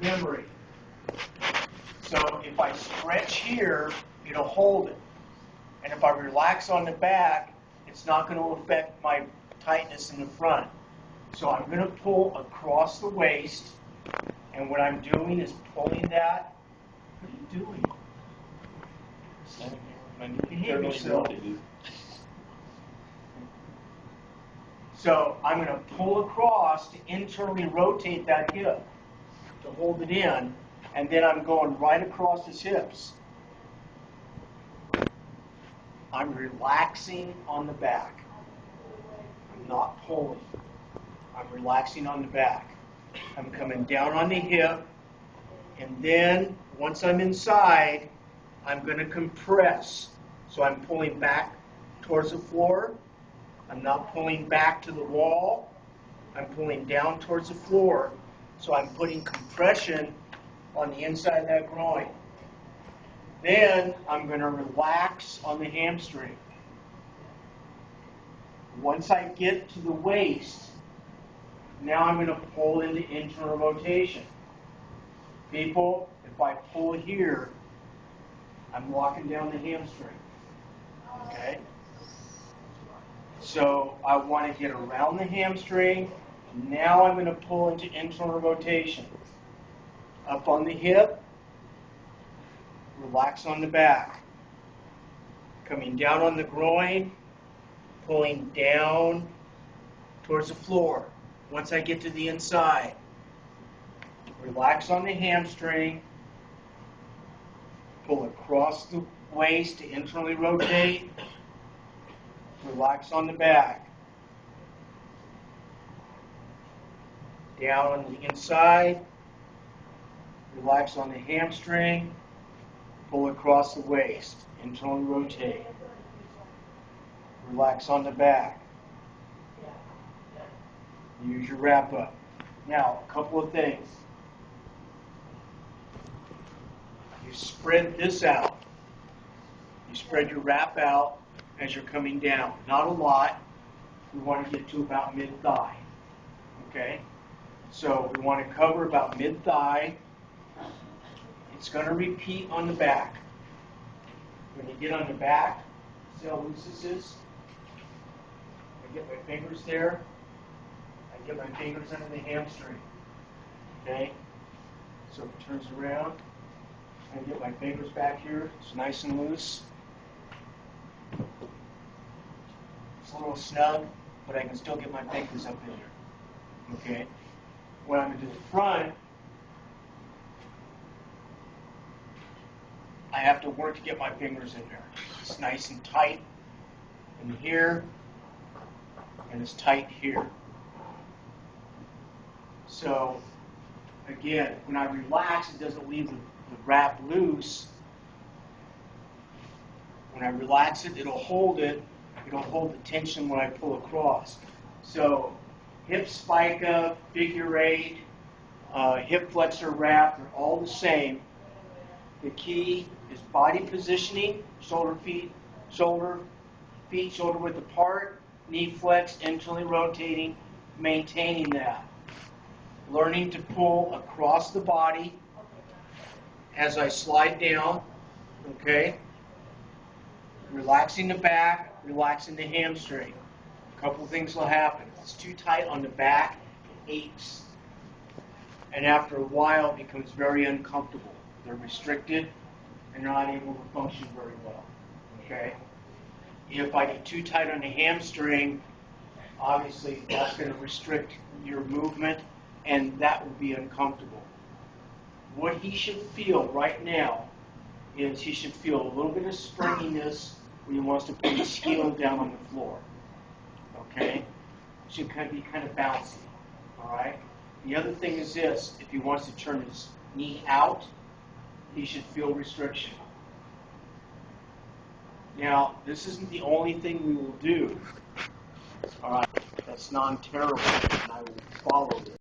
memory. So if I stretch here, it'll hold it. And if I relax on the back, it's not going to affect my tightness in the front. So I'm going to pull across the waist, and what I'm doing is pulling that. What are you doing? Behave yourself. So I'm going to pull across to internally rotate that hip to hold it in, and then I'm going right across his hips. I'm relaxing on the back. I'm not pulling. I'm relaxing on the back. I'm coming down on the hip, and then once I'm inside, I'm going to compress. So I'm pulling back towards the floor. I'm not pulling back to the wall. I'm pulling down towards the floor. So I'm putting compression on the inside of that groin. Then I'm going to relax on the hamstring. Once I get to the waist, now I'm going to pull into internal rotation. People, if I pull here, I'm locking down the hamstring. Okay? So I want to get around the hamstring. Now I'm going to pull into internal rotation. Up on the hip, relax on the back. Coming down on the groin, pulling down towards the floor. Once I get to the inside, relax on the hamstring, pull across the waist to internally rotate, relax on the back. Down on the inside, relax on the hamstring, pull across the waist, internally rotate. Relax on the back. Use your wrap up. Now, a couple of things. You spread this out. You spread your wrap out as you're coming down. Not a lot. We want to get to about mid-thigh. Okay? So we want to cover about mid-thigh. It's going to repeat on the back. When you get on the back, see how loose this is? I get my fingers there. I get my fingers under the hamstring. Okay? So if it turns around, I get my fingers back here. It's nice and loose. It's a little snug, but I can still get my fingers up in there. Okay? When I'm to the front, I have to work to get my fingers in there. It's nice and tight in here, and it's tight here. So, again, when I relax, it doesn't leave the wrap loose. When I relax it, it'll hold it. It'll hold the tension when I pull across. So, hip spica, figure eight, hip flexor wrap, they're all the same. The key is body positioning, shoulder width apart, knee flex, internally rotating, maintaining that. Learning to pull across the body as I slide down, okay? Relaxing the back, relaxing the hamstring. A couple of things will happen. If it's too tight on the back, it aches. And after a while, it becomes very uncomfortable. They're restricted, and they're not able to function very well, okay? If I get too tight on the hamstring, obviously that's going to restrict your movement, and that will be uncomfortable. What he should feel right now is he should feel a little bit of springiness when he wants to put his heel down on the floor, okay? It should be kind of bouncy, all right? The other thing is this, if he wants to turn his knee out, he should feel restriction. Now, this isn't the only thing we will do. All right, that's non-terrible, and I will follow this.